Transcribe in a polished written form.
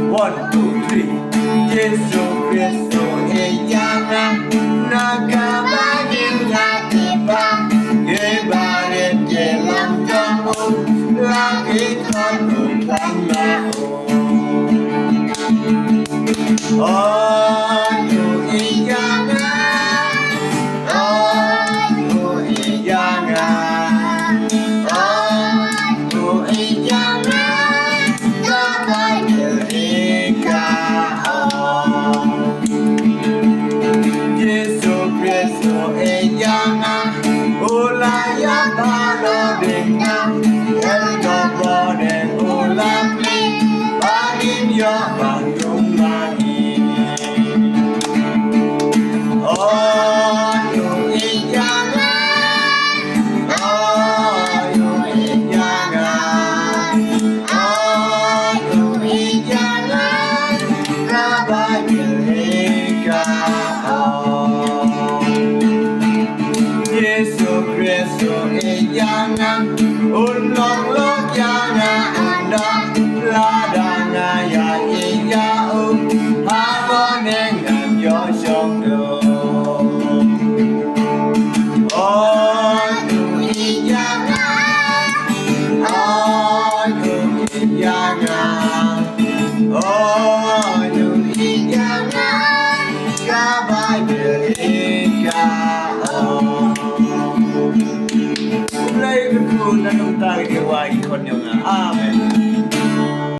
One, two, three. Yesu Kristo iyana nakamagingatipa Gebaret jelam kamu lagi kanun kamau Oh you iyana Oh you iyana Oh you iyana Yesu Kristo iyana ulong yana anda ladana ya iya hagonengan yoshongdo Oh you iyana Oh you iyana Oh you iyana kabay berika Kulay ko na nung tayo gawain ko niyo nga